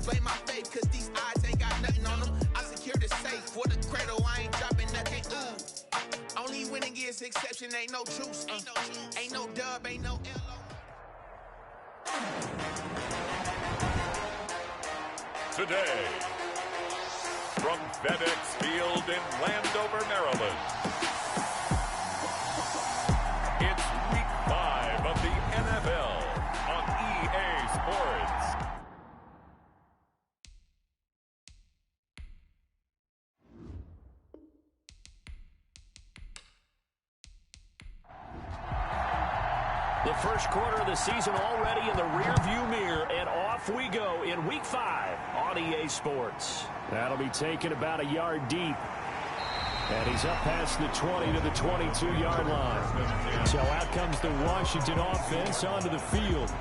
play my faith, cause these eyes ain't got nothing on them. I secure the safe for the cradle, I ain't dropping nothing. Only winning is exception, ain't no truce. Ain't no dub, ain't no L. Today, from FedEx Field in Landover, Maryland, it's Week 5 of the NFL on EA Sports. The first quarter of the season already in the rearview mirror, and off we go in Week 5 on EA Sports. That'll be taken about a yard deep. And he's up past the 20 to the 22-yard line. So out comes the Washington offense onto the field.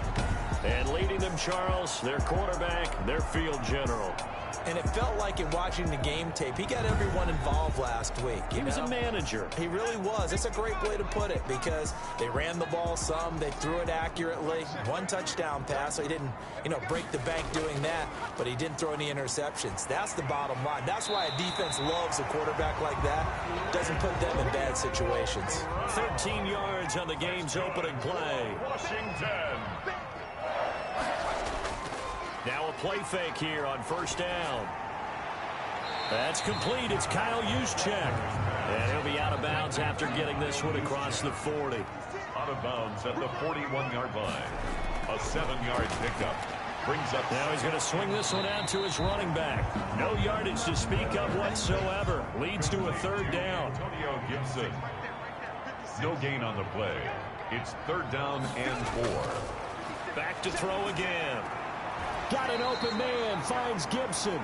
And leading them, Charles, their quarterback, their field general. And it felt like in watching the game tape, he got everyone involved last week. He was a manager. He really was. That's a great way to put it because they ran the ball some. They threw it accurately. One touchdown pass, so he didn't, break the bank doing that, but he didn't throw any interceptions. That's the bottom line. That's why a defense loves a quarterback like that. Doesn't put them in bad situations. 13 yards on the game's opening play. Washington. Now a play fake here on first down. That's complete. It's Kyle Juszczyk. And he'll be out of bounds after getting this one across the 40. Out of bounds at the 41-yard line. A 7-yard pickup. Brings up. Now he's going to swing this one out to his running back. No yardage to speak of whatsoever. Leads to a third down. Antonio Gibson. No gain on the play. It's third down and 4. Back to throw again. Got an open man, finds Gibson.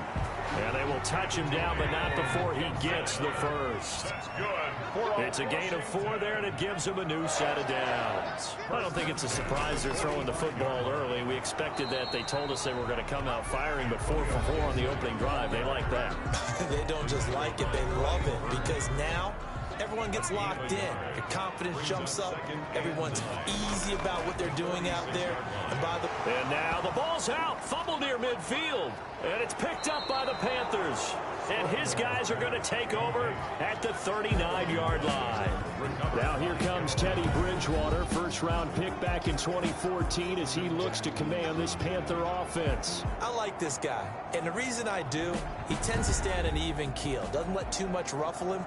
And they will touch him down, but not before he gets the first. That's good. It's a gain of 4 there, and it gives him a new set of downs. I don't think it's a surprise they're throwing the football early. We expected that. They told us they were going to come out firing, but 4 for 4 on the opening drive. They like that. They don't just like it, they love it, because now everyone gets locked in. Your confidence jumps up. Everyone's easy about what they're doing out there. And now the ball's out. Fumble near midfield. And it's picked up by the Panthers. And his guys are going to take over at the 39-yard line. Now here comes Teddy Bridgewater, first-round pick back in 2014 as he looks to command this Panther offense. I like this guy. And the reason I do, he tends to stand an even keel. Doesn't let too much ruffle him.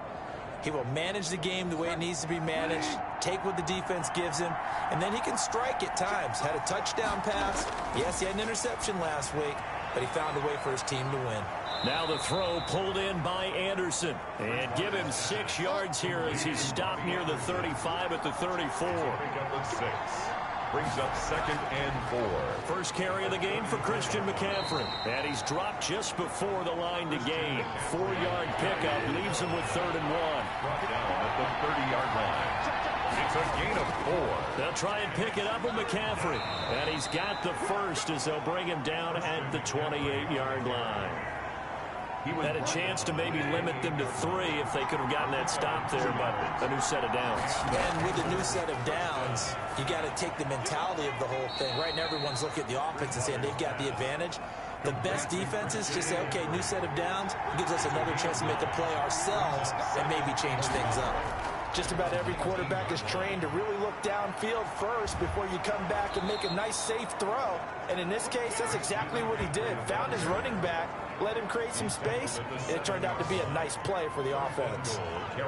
He will manage the game the way it needs to be managed, take what the defense gives him, and then he can strike at times. Had a touchdown pass. Yes, he had an interception last week, but he found a way for his team to win. Now the throw pulled in by Anderson. And give him 6 yards here as he's stopped near the 35 at the 34. Brings up second and 4. First carry of the game for Christian McCaffrey. And he's dropped just before the line to gain. 4-yard pickup leaves him with 3rd and 1. Brought down at the 30-yard line. It's a gain of 4. They'll try and pick it up with McCaffrey. And he's got the first as they'll bring him down at the 28-yard line. He had a chance to maybe limit them to 3 if they could have gotten that stop there, but a new set of downs. And with a new set of downs, you got to take the mentality of the whole thing. Right now, everyone's looking at the offense and saying they've got the advantage. The best defenses just say, okay, new set of downs. It gives us another chance to make a play ourselves and maybe change things up. Just about every quarterback is trained to really look downfield first before you come back and make a nice, safe throw. And in this case, that's exactly what he did. Found his running back, let him create some space, and it turned out to be a nice play for the offense.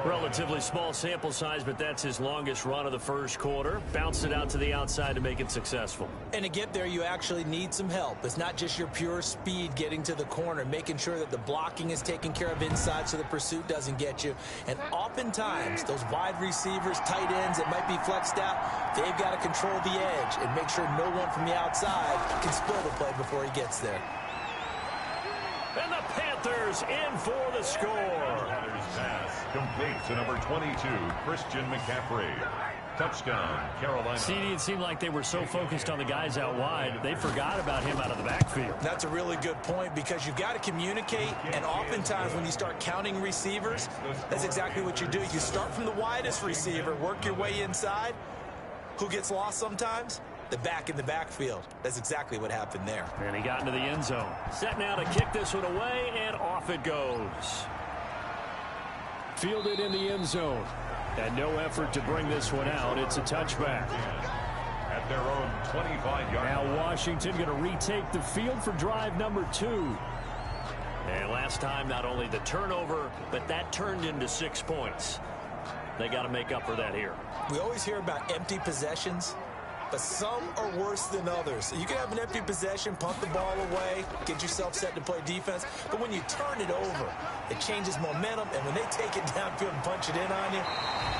Relatively small sample size, but that's his longest run of the first quarter. Bounced it out to the outside to make it successful. And to get there, you actually need some help. It's not just your pure speed getting to the corner, making sure that the blocking is taken care of inside so the pursuit doesn't get you. And oftentimes, those wide receivers, tight ends that might be flexed out, they've got to control the edge and make sure no one from the outside can spill the play before he gets there. And the Panthers in for the score. Panthers pass complete to number 22, Christian McCaffrey. Touchdown, Carolina. CD, it seemed like they were so focused on the guys out wide, they forgot about him out of the backfield. That's a really good point because you've got to communicate, and oftentimes when you start counting receivers, that's exactly what you do. You start from the widest receiver, work your way inside. Who gets lost sometimes? the back in the backfield. That's exactly what happened there. And he got into the end zone. Set now to kick this one away, and off it goes. Fielded in the end zone. And no effort to bring this one out. It's a touchback. At their own 25-yard now line. Washington going to retake the field for drive number 2. And last time, not only the turnover, but that turned into 6 points. They got to make up for that here. We always hear about empty possessions, but some are worse than others. You can have an empty possession, punt the ball away, get yourself set to play defense, but when you turn it over, it changes momentum, and when they take it downfield and punch it in on you,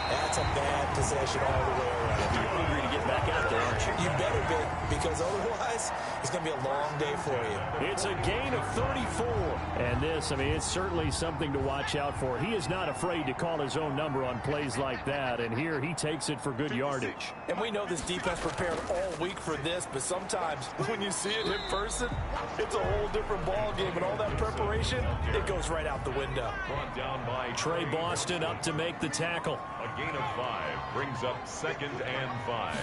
that's a bad possession all the way around. You're hungry to get back out there, aren't you? You better be, because otherwise, it's going to be a long day for you. It's a gain of 34. And this, I mean, it's certainly something to watch out for. He is not afraid to call his own number on plays like that, and here he takes it for good yardage. And we know this defense prepared all week for this, but sometimes when you see it in person, it's a whole different ball game, and all that preparation, it goes right out the window. Brought down by Trey Boston up to make the tackle. a gain of 5 brings up 2nd and 5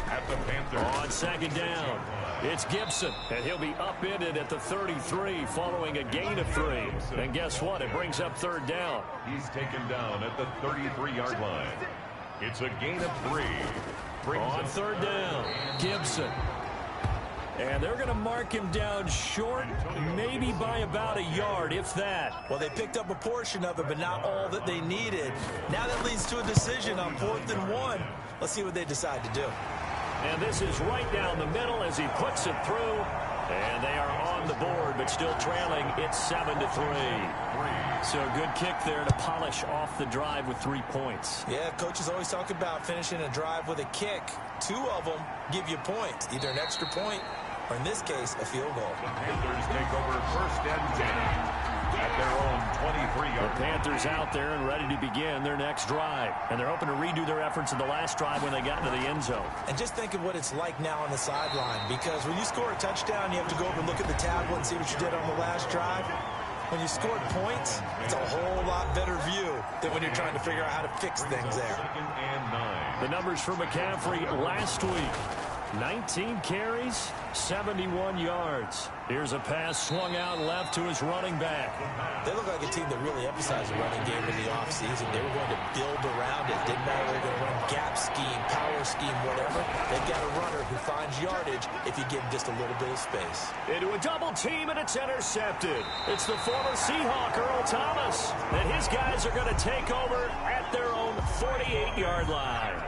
at the Panthers. On 2nd down, it's Gibson, and he'll be upended at the 33 following a gain of 3. And guess what? It brings up 3rd down. He's taken down at the 33-yard line. It's a gain of 3. On 3rd down, Gibson. And they're going to mark him down short, maybe by about a yard, if that. Well, they picked up a portion of it, but not all that they needed. Now that leads to a decision on 4th and 1. Let's see what they decide to do. And this is right down the middle as he puts it through. And they are on the board, but still trailing. It's 7-3. So a good kick there to polish off the drive with 3 points. Yeah, coaches always talk about finishing a drive with a kick. 2 of them give you points, either an extra point or, in this case, a field goal. The Panthers take over 1st and 10 at their own 23-yard line. The Panthers out there and ready to begin their next drive. And they're hoping to redo their efforts in the last drive when they got into the end zone. And just think of what it's like now on the sideline, because when you score a touchdown, you have to go over and look at the tablet and see what you did on the last drive. When you scored points, it's a whole lot better view than when you're trying to figure out how to fix things there. 2nd and 9. The numbers for McCaffrey last week. 19 carries, 71 yards. Here's a pass swung out left to his running back. They look like a team that really emphasized the running game in the offseason. They were going to build around it. Didn't matter if they were going to run gap scheme, power scheme, whatever. They've got a runner who finds yardage if you give him just a little bit of space. Into a double team, and it's intercepted. It's the former Seahawk, Earl Thomas. And his guys are going to take over at their own 48-yard line.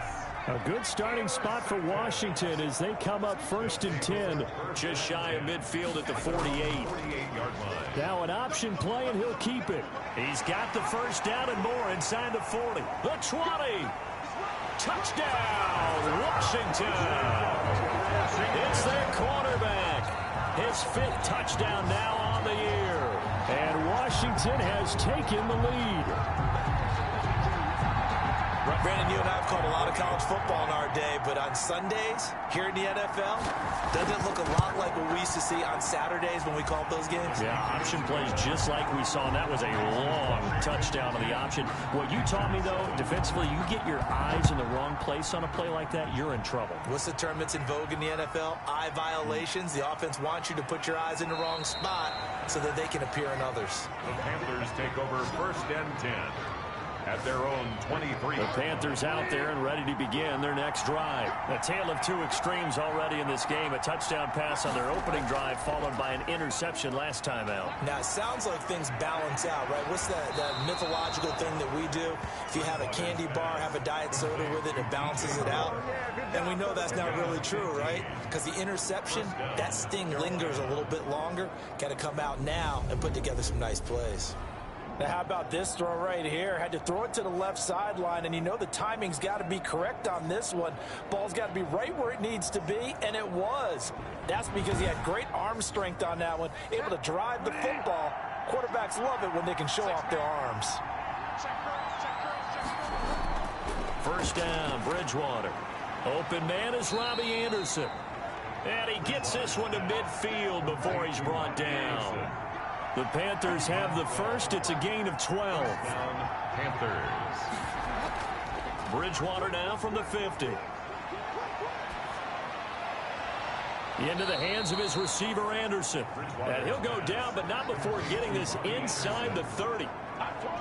A good starting spot for Washington as they come up 1st and 10. Just shy of midfield at the 48. 48-yard line. Now an option play, and he'll keep it. He's got the 1st down and more inside the 40. The 20. Touchdown, Washington. It's their quarterback. His 5th touchdown now on the year. And Washington has taken the lead. Brandon, you and I have called a lot of college football in our day, but on Sundays here in the NFL, doesn't it look a lot like what we used to see on Saturdays when we called those games? Yeah, option plays just like we saw, and that was a long touchdown on the option. What you taught me, though, defensively, you get your eyes in the wrong place on a play like that, you're in trouble. What's the term that's in vogue in the NFL? Eye violations. The offense wants you to put your eyes in the wrong spot so that they can appear in others. The Panthers take over 1st and 10 at their own 23. The Panthers out there and ready to begin their next drive. A tale of 2 extremes already in this game. A touchdown pass on their opening drive followed by an interception last time out. Now, it sounds like things balance out, right? What's that mythological thing that we do? If you have a candy bar, have a diet soda with it, it balances it out. And we know that's not really true, right? Because the interception, that sting lingers a little bit longer. Got to come out now and put together some nice plays. Now, how about this throw right here? Had to throw it to the left sideline, and you know the timing's got to be correct on this one. Ball's got to be right where it needs to be, and it was. That's because he had great arm strength on that one, able to drive the football. Quarterbacks love it when they can show off their arms. 1st down, Bridgewater. Open man is Robbie Anderson. And he gets this one to midfield before he's brought down. The Panthers have the 1st. It's a gain of 12. Panthers. Bridgewater now from the 50. Into the hands of his receiver, Anderson. And he'll go down, but not before getting this inside the 30.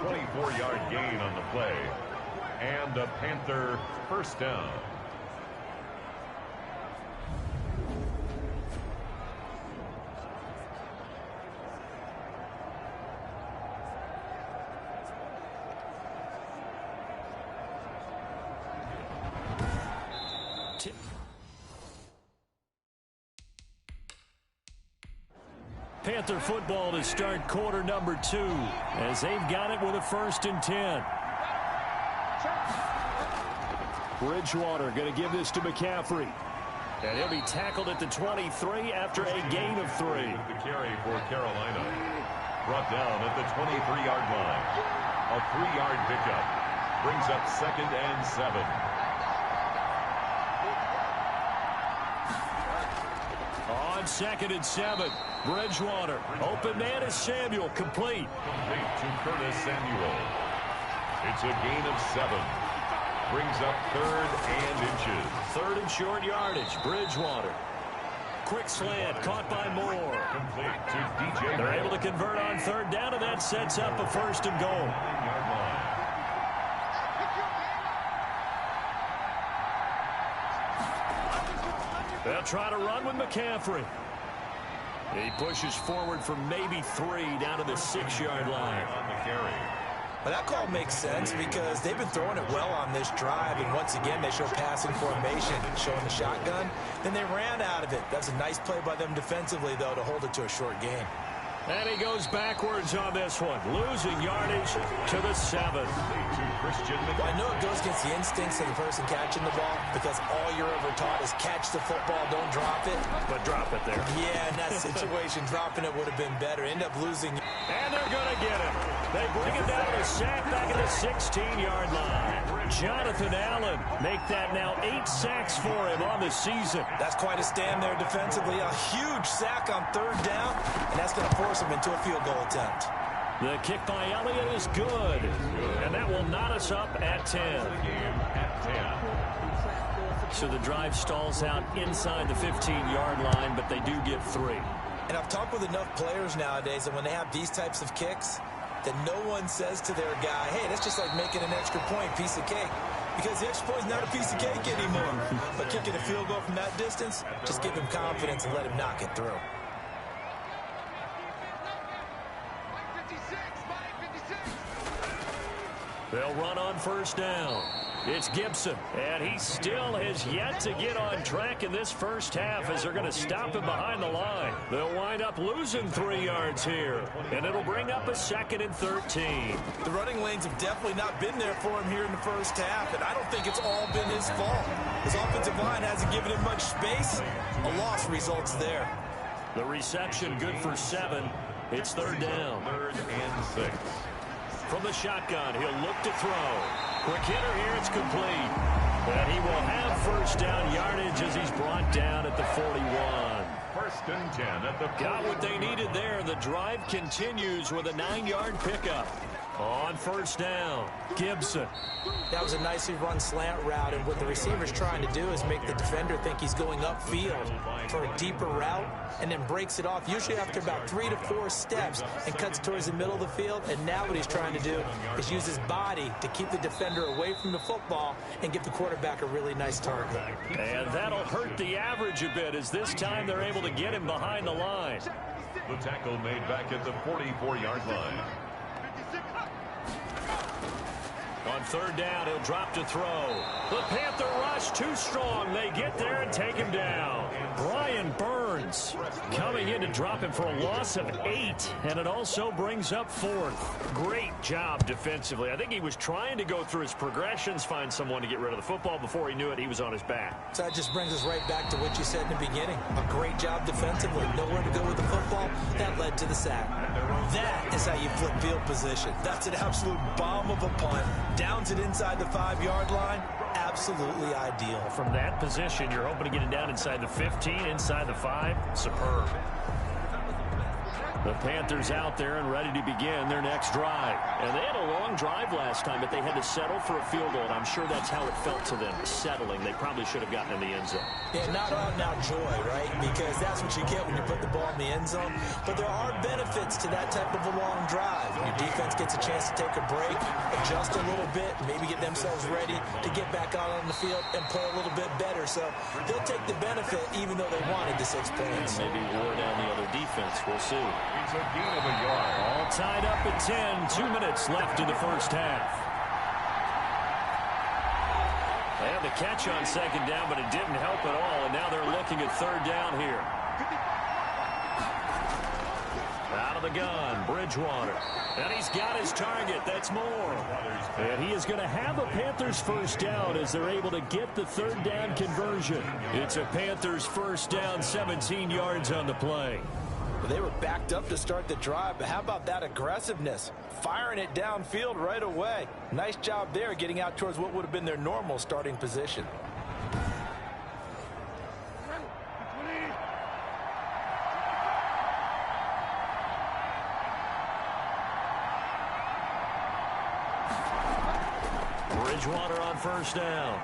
24-yard gain on the play. And a Panther first down. Panther football to start quarter number 2 as they've got it with a 1st and 10. Bridgewater going to give this to McCaffrey. And he'll be tackled at the 23 after a gain of 3. The carry for Carolina. Brought down at the 23-yard line. A 3-yard pickup. Brings up 2nd and 7. On 2nd and 7, Bridgewater. Open man is Samuel. Complete. Complete to Curtis Samuel. It's a gain of 7. Brings up 3rd and inches. 3rd and short yardage. Bridgewater. Quick slant. Caught by Moore. Complete to DJ. They're able to convert on 3rd down, and that sets up a 1st and goal. 9-yard line. They'll try to run with McCaffrey. He pushes forward for maybe 3 down to the 6-yard line. On the carry. Well, that call makes sense because they've been throwing it well on this drive, and once again they show passing formation, showing the shotgun. Then they ran out of it. That's a nice play by them defensively, though, to hold it to a short gain. And he goes backwards on this one, losing yardage to the 7. Well, I know it goes against the instincts of the person catching the ball because all you're ever taught is catch the football, don't drop it. But drop it there. Yeah, in that situation, dropping it would have been better. End up losing. And they're going to get him. They bring him down to sack back at the 16-yard line. Jonathan Allen make that now 8 sacks for him on the season. That's quite a stand there defensively. A huge sack on 3rd down, and that's going to force him into a field goal attempt. The kick by Elliott is good. And that will knot us up at 10. So the drive stalls out inside the 15-yard line, but they do get 3. And I've talked with enough players nowadays that when they have these types of kicks, that no one says to their guy, hey, that's just like making an extra point, piece of cake. Because the extra point is not a piece of cake anymore. But kicking a field goal from that distance, just give him confidence and let him knock it through. They'll run on 1st down. It's Gibson, and he still has yet to get on track in this first half as they're going to stop him behind the line. They'll wind up losing 3 yards here, and it'll bring up a 2nd and 13. The running lanes have definitely not been there for him here in the first half, and I don't think it's all been his fault. His offensive line hasn't given him much space. A loss results there. The reception good for 7. It's 3rd down. 3rd and 6. From the shotgun, he'll look to throw. Quick hitter here, it's complete. And he will have 1st down yardage as he's brought down at the 41. 1st and 10 at the 40. Got what they needed there. The drive continues with a 9-yard pickup. On 1st down, Gibson. That was a nicely run slant route, and what the receiver's trying to do is make the defender think he's going upfield for a deeper route and then breaks it off, usually after about 3 to 4 steps, and cuts towards the middle of the field. And now what he's trying to do is use his body to keep the defender away from the football and give the quarterback a really nice target. And that'll hurt the average a bit as this time they're able to get him behind the line. The tackle made back at the 44-yard line. On 3rd down, he'll drop to throw. The Panther rush too strong. They get there and take him down. Brian Burns coming in to drop him for a loss of 8, and it also brings up 4th. Great job defensively. I think he was trying to go through his progressions, find someone to get rid of the football. Before he knew it, he was on his back. So that just brings us right back to what you said in the beginning. A great job defensively. Nowhere to go with the football. That led to the sack. That is how you flip field position. That's an absolute bomb of a punt. Downs it inside the 5-yard line. Absolutely ideal. From that position, you're hoping to get it down inside the 15, inside the 5. Superb. The Panthers out there and ready to begin their next drive. And they had a long drive last time, but they had to settle for a field goal. And I'm sure that's how it felt to them, settling. They probably should have gotten in the end zone. Yeah, not out now joy, right? Because that's what you get when you put the ball in the end zone. But there are benefits to that type of a long drive. Your defense gets a chance to take a break, adjust a little bit, maybe get themselves ready to get back out on the field and play a little bit better. So they'll take the benefit even though they wanted the 6 points. Maybe wore down the other defense. We'll see. It's a gain of a yard. All tied up at 10. 2 minutes left in the first half. They had the catch on second down, but it didn't help at all. And now they're looking at third down here. Out of the gun, Bridgewater. And he's got his target. That's more. And he is going to have a Panthers first down as they're able to get the third down conversion. It's a Panthers first down, 17 yards on the play. They were backed up to start the drive, but how about that aggressiveness? Firing it downfield right away. Nice job there getting out towards what would have been their normal starting position. Bridgewater on first down.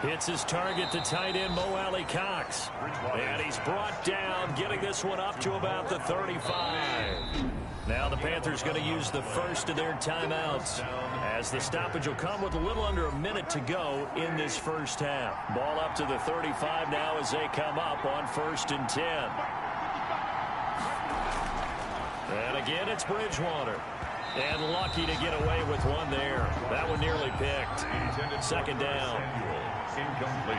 Hits his target, the tight end, Mo Alley Cox. And he's brought down, getting this one up to about the 35. Now the Panthers going to use the first of their timeouts, as the stoppage will come with a little under a minute to go in this first half. Ball up to the 35 now as they come up on 1st and 10. And again, it's Bridgewater. And lucky to get away with one there. That one nearly picked. Second down. Incomplete.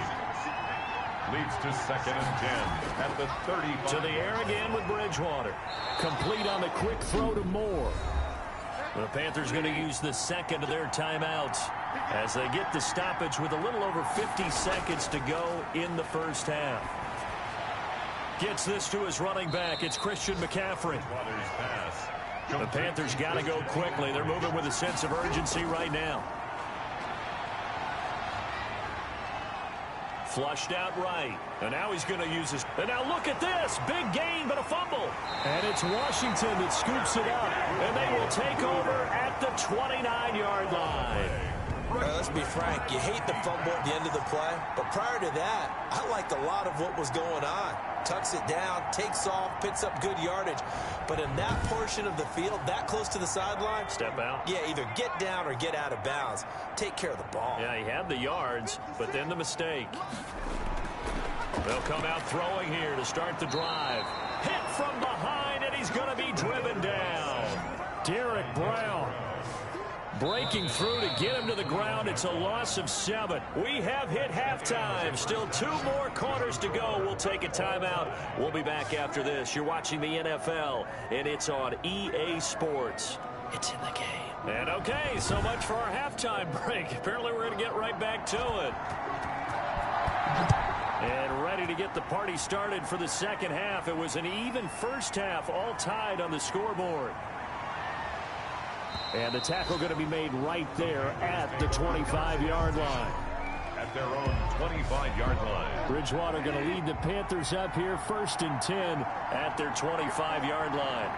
Leads to 2nd and 10 at the 35. To the air again with Bridgewater. Complete on the quick throw to Moore. The Panthers going to use the second of their timeouts as they get the stoppage with a little over 50 seconds to go in the first half. Gets this to his running back. It's Christian McCaffrey. The Panthers got to go quickly. They're moving with a sense of urgency right now. Flushed out right. And now he's going to use his... And now look at this. Big gain, but a fumble. And it's Washington that scoops it up. And they will take over at the 29-yard line. Let's be frank, you hate the fumble at the end of the play, but prior to that, I liked a lot of what was going on. Tucks it down, takes off, picks up good yardage. But in that portion of the field, that close to the sideline, step out. Yeah, either get down or get out of bounds. Take care of the ball. Yeah, he had the yards, but then the mistake. They'll come out throwing here to start the drive. Hit from behind, and he's going to be driven down. Derek Brown breaking through to get him to the ground. It's a loss of 7. We have hit halftime. Still 2 more quarters to go. We'll take a timeout. We'll be back after this. You're watching the NFL, and it's on EA Sports. It's in the game. And okay, so much for our halftime break. Apparently we're going to get right back to it. And ready to get the party started for the second half. It was an even first half, all tied on the scoreboard. And the tackle going to be made right there at the 25-yard line. At their own 25-yard line. Bridgewater going to lead the Panthers up here, 1st and 10 at their 25-yard line.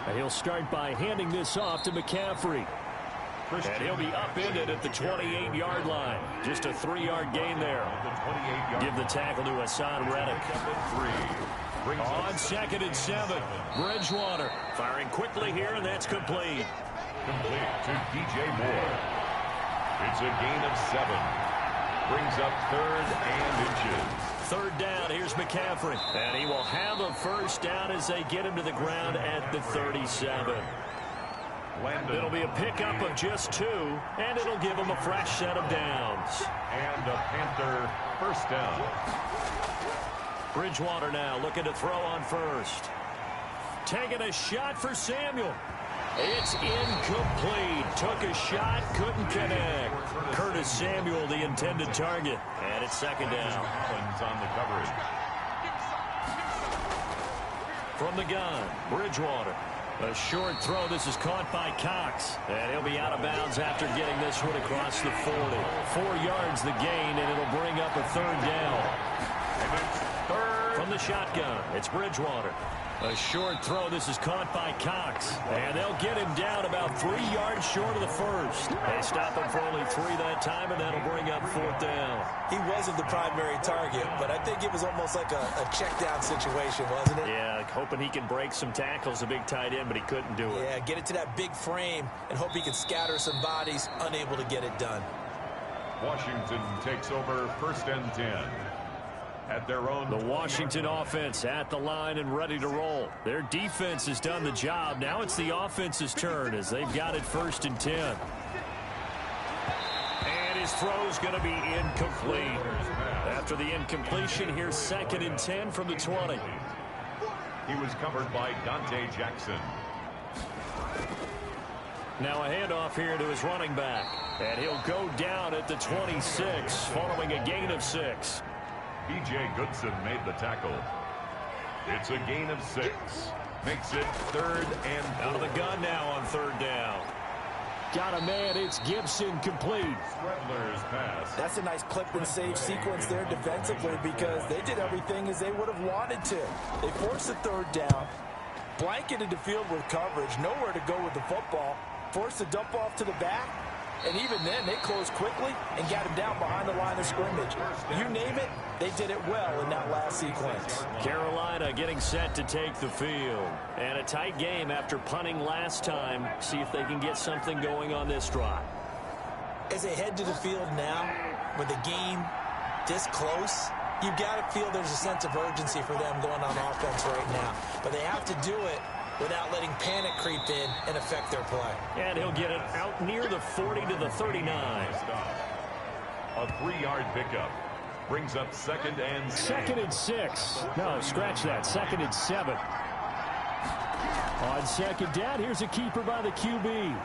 And he'll start by handing this off to McCaffrey. And he'll be upended at the 28-yard line. Just a 3-yard gain there. Give the tackle to Hassan Reddick. On 2nd and 7, Bridgewater firing quickly here, and that's complete. Complete to DJ Moore. It's a gain of 7. Brings up 3rd and inches. 3rd down, here's McCaffrey. And he will have a first down as they get him to the ground at the 37. It'll be a pickup of just 2, and it'll give him a fresh set of downs. And a Panther first down. Bridgewater now looking to throw on first. Taking a shot for Samuel. It's incomplete. Took a shot, couldn't connect. Curtis Samuel, the intended target. And it's 2nd down. Collins on the coverage. From the gun, Bridgewater. A short throw. This is caught by Cox. And he'll be out of bounds after getting this one across the 40. 4 yards the gain, and it'll bring up a 3rd down. And it's 3rd. From the shotgun, it's Bridgewater. A short throw. This is caught by Cox. And they'll get him down about 3 yards short of the first. They stop him for only 3 that time, and that'll bring up 4th down. He wasn't the primary target, but I think it was almost like a check down situation, wasn't it? Yeah, hoping he can break some tackles, a big tight end, but he couldn't do it. Yeah, get it to that big frame and hope he can scatter some bodies, unable to get it done. Washington takes over 1st and 10. At their own. The Washington offense at the line and ready to roll. Their defense has done the job. Now it's the offense's turn as they've got it 1st and 10. And his throw's going to be incomplete. After the incompletion, here's 2nd and 10 from the 20. He was covered by Dante Jackson. Now a handoff here to his running back. And he'll go down at the 26 following a gain of 6. B.J. Goodson made the tackle. It's a gain of 6. Makes it 3rd and 4. Out of the gun now on 3rd down. Got a man. It's Gibson complete. Stradler's pass. That's a nice clip and save sequence there defensively because they did everything as they would have wanted to. They forced the 3rd down, blanketed the field with coverage, nowhere to go with the football, forced the dump off to the back, and even then they closed quickly and got him down behind the line of scrimmage. You name it, they did it well in that last sequence. Carolina getting set to take the field. And a tight game after punting last time. See if they can get something going on this drive. As they head to the field now, with the game this close, you've got to feel there's a sense of urgency for them going on offense right now. But they have to do it without letting panic creep in and affect their play. And he'll get it out near the 40 to the 39. A 3-yard pickup. Brings up 2nd and 6. 2nd and 6. No, scratch that. 2nd and 7. On 2nd down, here's a keeper by the QB.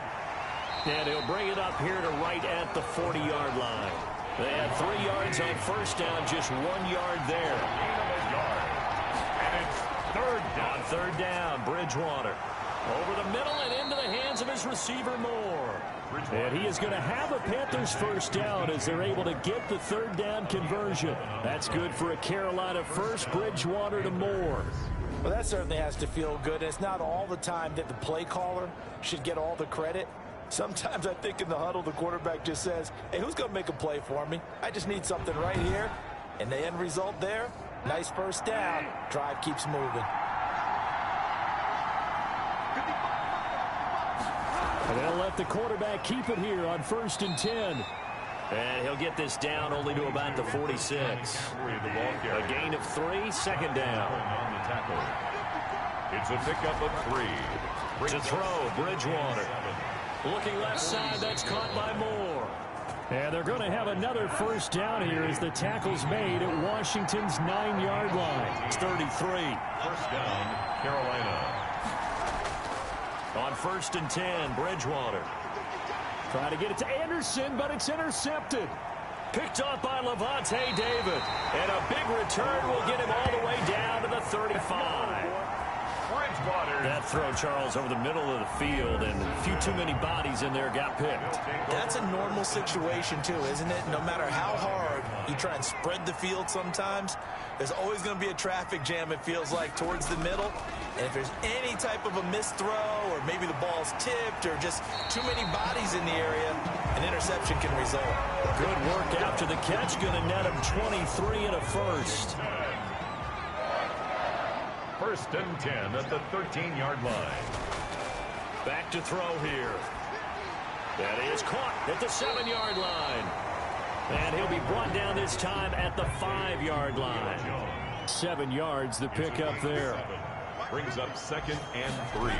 And he'll bring it up here to right at the 40-yard line. They had 3 yards on 1st down, just 1 yard there. And it's 3rd down. On 3rd down, Bridgewater. Over the middle and into the hands of his receiver, Moore. And he is going to have a Panthers 1st down as they're able to get the 3rd down conversion. That's good for a Carolina first. Bridgewater to Moore. Well, that certainly has to feel good. It's not all the time that the play caller should get all the credit. Sometimes I think in the huddle, the quarterback just says, hey, who's going to make a play for me? I just need something right here. And the end result there, nice 1st down. Drive keeps moving. And they'll let the quarterback keep it here on 1st and 10. And he'll get this down only to about the 46. A gain of 3, 2nd down. On the tackle. It's a pickup of 3. To throw, Bridgewater. Looking left side, that's caught by Moore. And they're going to have another 1st down here as the tackle's made at Washington's 9-yard line. It's 33. 1st down, Carolina. On 1st and 10, Bridgewater. Trying to get it to Anderson, but it's intercepted. Picked off by Levante David. And a big return will get him all the way down to the 35. Bridgewater. That throw, Charles, over the middle of the field, and a few too many bodies in there got picked. That's a normal situation, too, isn't it? No matter how hard you try and spread the field sometimes, there's always going to be a traffic jam, it feels like, towards the middle. And if there's any type of a missed throw, or maybe the ball's tipped, or just too many bodies in the area, an interception can result. Good work after the catch. Going to net him 23 and a 1st. 1st and 10 at the 13-yard line. Back to throw here. That is caught at the 7-yard line. And he'll be brought down this time at the 5-yard line. 7 yards, the pickup there. Brings up 2nd and 3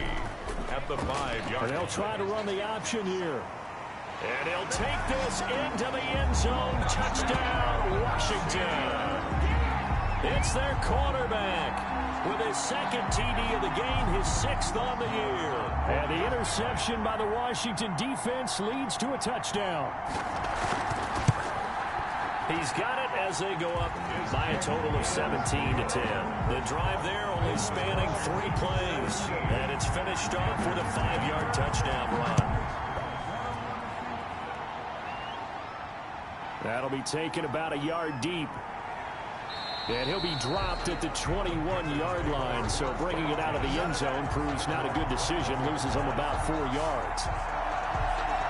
at the 5-yard line. And they'll try to run the option here. And he'll take this into the end zone. Touchdown, Washington. It's their quarterback with his 2nd TD of the game, his 6th on the year. And the interception by the Washington defense leads to a touchdown. He's got it as they go up by a total of 17 to 10. The drive there only spanning 3 plays. And it's finished off with a 5-yard touchdown run. That'll be taken about a yard deep. And he'll be dropped at the 21-yard line. So bringing it out of the end zone proves not a good decision. Loses them about 4 yards.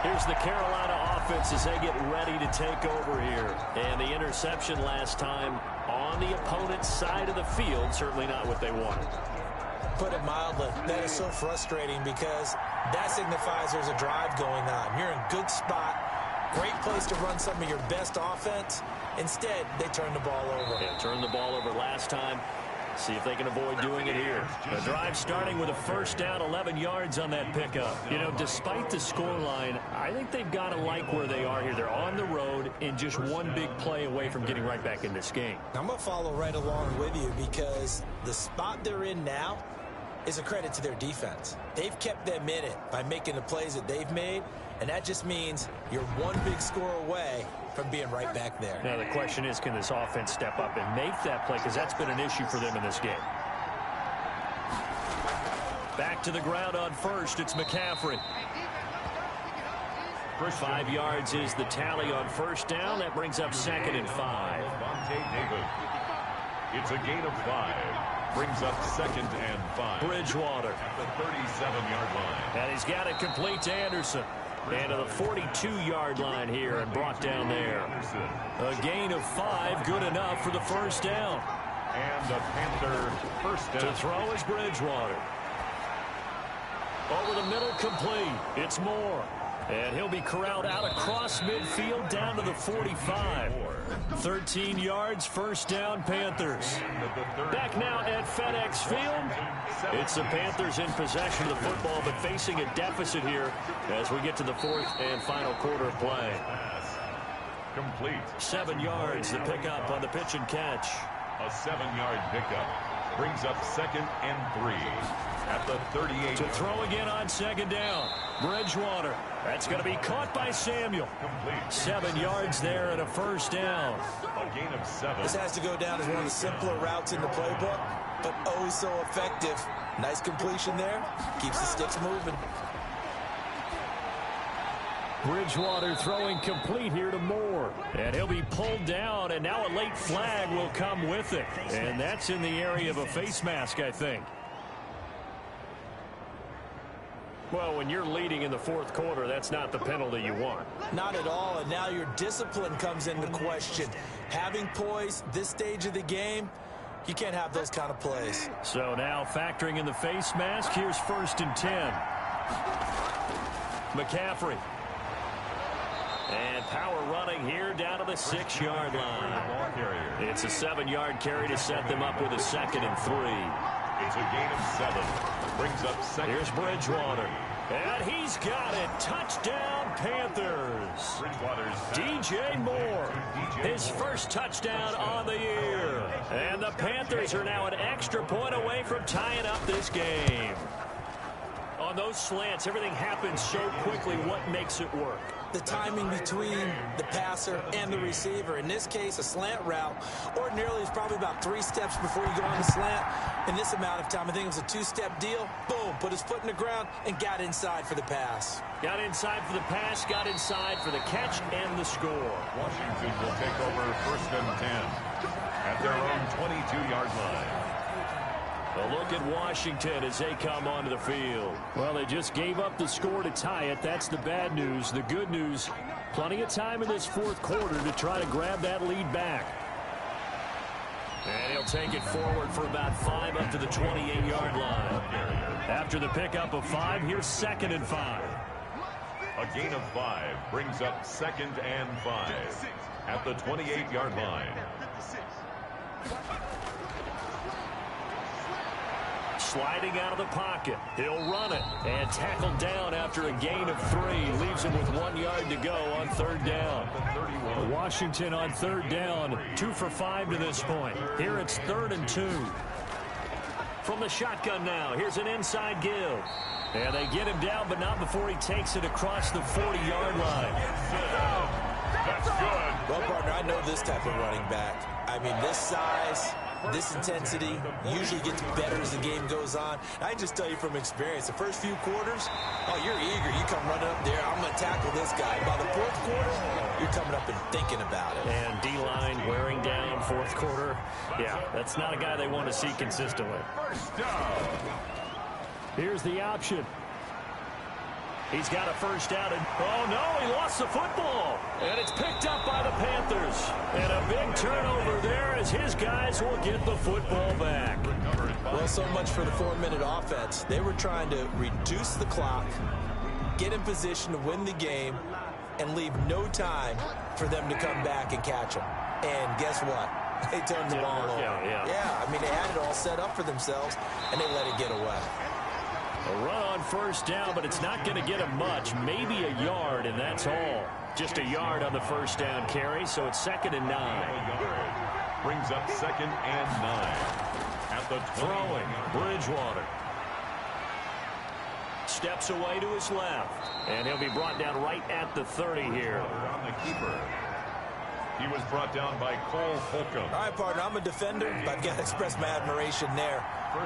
Here's the Carolina offense as they get ready to take over here. And the interception last time on the opponent's side of the field. Certainly not what they wanted. Put it mildly, that is so frustrating because that signifies there's a drive going on. You're in a good spot. Great place to run some of your best offense. Instead, they turn the ball over. Yeah, turned the ball over last time. See if they can avoid doing it here. The drive starting with a first down, 11 yards on that pickup. You know, despite the scoreline, I think they've got to like where they are here. They're on the road and just one big play away from getting right back in this game. I'm going to follow right along with you because the spot they're in now is a credit to their defense. They've kept them in it by making the plays that they've made, and that just means you're one big score away from being right back there. Now the question is, can this offense step up and make that play? Because that's been an issue for them in this game. Back to the ground on first. It's McCaffrey. 5 yards is the tally on first down. That brings up 2nd and 5. It's a gain of 5. Brings up 2nd and 5. Bridgewater At the 37-yard line. And he's got it complete to Anderson. And to the 42-yard line here and brought down there. A gain of 5, good enough for the first down. And the Panther first down. To throw is Bridgewater. Over the middle, complete. It's Moore. And he'll be corralled out across midfield down to the 45. 13 yards, first down, Panthers. Back now at FedEx Field. It's the Panthers in possession of the football, but facing a deficit here as we get to the 4th and final quarter of play. Complete. 7 yards, the pickup on the pitch and catch. A 7-yard pickup. Brings up 2nd and 3. At the 38. To throw again on 2nd down. Bridgewater. That's going to be caught by Samuel. Complete. 7 yards there and a first down. A gain of 7. This has to go down as one of the simpler routes in the playbook, but oh so effective. Nice completion there. Keeps the sticks moving. Bridgewater throwing complete here to Moore. And he'll be pulled down, and now a late flag will come with it. And that's in the area of a face mask, I think. Well, when you're leading in the 4th quarter, that's not the penalty you want. Not at all, and now your discipline comes into question. Having poise this stage of the game, you can't have those kind of plays. So now factoring in the face mask, here's 1st and 10. McCaffrey. And power running here down to the 6-yard line. It's a 7-yard carry to set them up with a 2nd and 3. It's a gain of 7. Brings up 2nd. Here's Bridgewater. And he's got it. Touchdown, Panthers. Bridgewater's DJ Moore. His first touchdown on the year. And the Panthers are now an extra point away from tying up this game. On those slants, everything happens so quickly. What makes it work? The timing between the passer and the receiver. In this case, a slant route ordinarily is probably about 3 steps before you go on the slant. In this amount of time, I think it was a 2-step deal. Boom, put his foot in the ground and got inside for the pass. Got inside for the pass, got inside for the catch and the score. Washington will take over 1st and 10 at their own 22-yard line. A look at Washington as they come onto the field. Well, they just gave up the score to tie it. That's the bad news. The good news, plenty of time in this 4th quarter to try to grab that lead back. And he'll take it forward for about 5 up to the 28-yard line. After the pickup of 5, here's 2nd and 5. A gain of 5 brings up 2nd and 5 at the 28-yard line. Sliding out of the pocket. He'll run it and tackled down after a gain of 3. Leaves him with 1 yard to go on 3rd down. Washington on 3rd down. 2 for 5 to this point. Here it's 3rd and 2. From the shotgun now. Here's an inside give. And they get him down, but not before he takes it across the 40-yard line. That's good. Well, partner, I know this type of running back. I mean, this size, this intensity usually gets better as the game goes on. I just tell you from experience, the first few quarters, oh, you're eager. You come running up there, I'm going to tackle this guy. By the fourth quarter, you're coming up and thinking about it. And D-line wearing down fourth quarter. Yeah, that's not a guy they want to see consistently. First down. Here's the option. He's got a first down. And, oh, no, he lost the football. And it's picked up by the Panthers. And a big turnover there as his guys will get the football back. Well, so much for the 4-minute offense. They were trying to reduce the clock, get in position to win the game, and leave no time for them to come back and catch them. And guess what? They turned the ball over. Yeah, I mean, they had it all set up for themselves, and they let it get away. A run on first down, but it's not going to get him much. Maybe a yard, and that's all. Just a yard on the first down carry, so it's 2nd and 9. Brings up 2nd and 9. At the throwing, Bridgewater. Steps away to his left, and he'll be brought down right at the 30 here. On the keeper. He was brought down by Cole Holcomb. All right, partner, I'm a defender, but I've got to express my admiration there.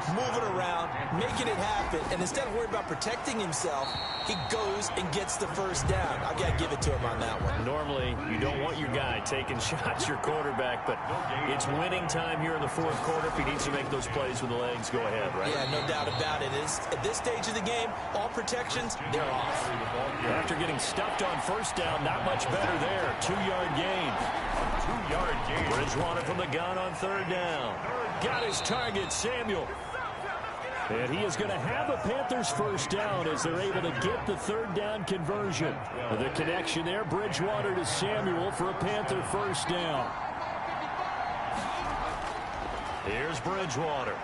Moving around, making it happen, and instead of worrying about protecting himself, he goes and gets the first down. I've got to give it to him on that one. Normally, you don't want your guy taking shots, your quarterback, but it's winning time here in the fourth quarter. If he needs to make those plays with the legs, go ahead, right? Yeah, no doubt about it. At this stage of the game, all protections, they're off. After getting stuffed on first down, not much better there. 2-yard gain. 2-yard gain. Bridgewater from the gun on 3rd down. Got his target, Samuel. And he is going to have a Panthers first down as they're able to get the 3rd down conversion. The connection there, Bridgewater to Samuel for a Panther first down. Here's Bridgewater.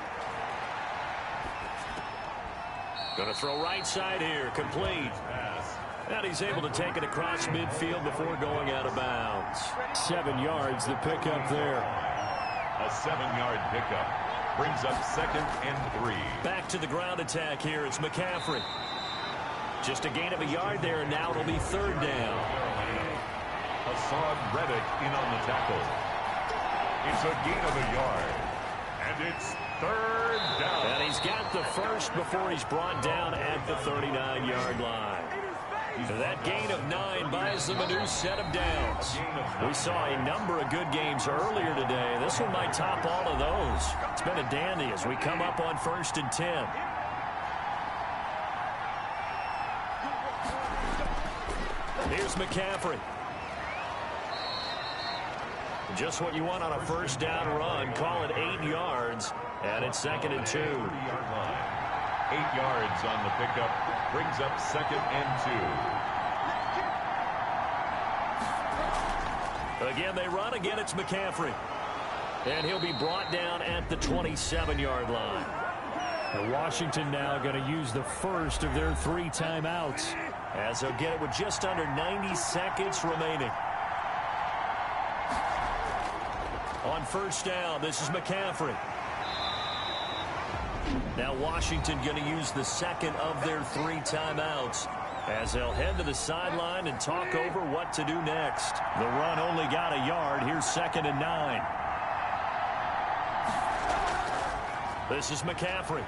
Going to throw right side here, complete. And he's able to take it across midfield before going out of bounds. 7 yards, the pickup there. A 7-yard pickup. Brings up 2nd and 3. Back to the ground attack here. It's McCaffrey. Just a gain of a yard there, and now it'll be 3rd down. Hassan Reddick in on the tackle. It's a gain of a yard. And it's 3rd down. And he's got the first before he's brought down at the 39-yard line. That gain of 9 buys them a new set of downs. We saw a number of good games earlier today. This one might top all of those. It's been a dandy as we come up on 1st and 10. Here's McCaffrey. Just what you want on a first down run. Call it 8 yards. And it's 2nd and 2. 8 yards on the pickup. Brings up 2nd and 2. Again, they run. Again, it's McCaffrey. And he'll be brought down at the 27-yard line. And Washington now going to use the first of their 3 timeouts, as they'll get it with just under 90 seconds remaining. On first down, this is McCaffrey. Now Washington going to use the 2nd of their 3 timeouts as they'll head to the sideline and talk over what to do next. The run only got a yard. Here's 2nd and 9. This is McCaffrey.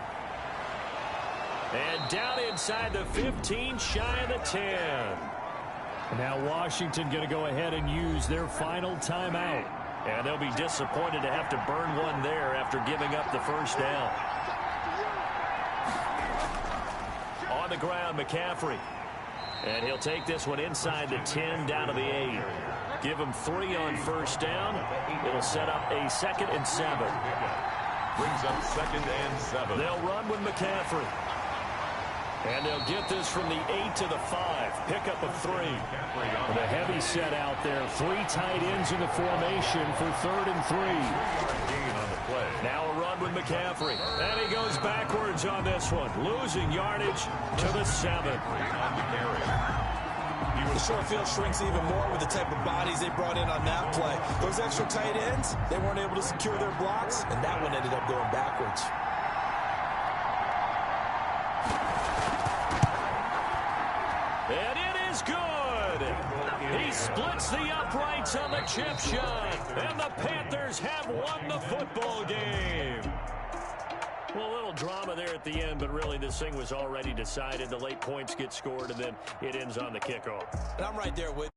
And down inside the 15, shy of the 10. Now Washington going to go ahead and use their final timeout. And they'll be disappointed to have to burn one there after giving up the first down. On the ground, McCaffrey. And he'll take this one inside the 10 down to the 8. Give him 3 on first down. It'll set up a 2nd and 7. Brings up 2nd and 7. They'll run with McCaffrey. And they'll get this from the 8 to the 5. Pickup of 3. With a heavy set out there. 3 tight ends in the formation for 3rd and 3. Now a run with McCaffrey. And he goes backwards on this one. Losing yardage to the 7. The short field shrinks even more with the type of bodies they brought in on that play. Those extra tight ends, they weren't able to secure their blocks, and that one ended up going backwards. And it is good. good. He splits the uprights on the chip shot, and the Panthers have won the football game. Well, a little drama there at the end, but really this thing was already decided. The late points get scored, and then it ends on the kickoff. And I'm right there with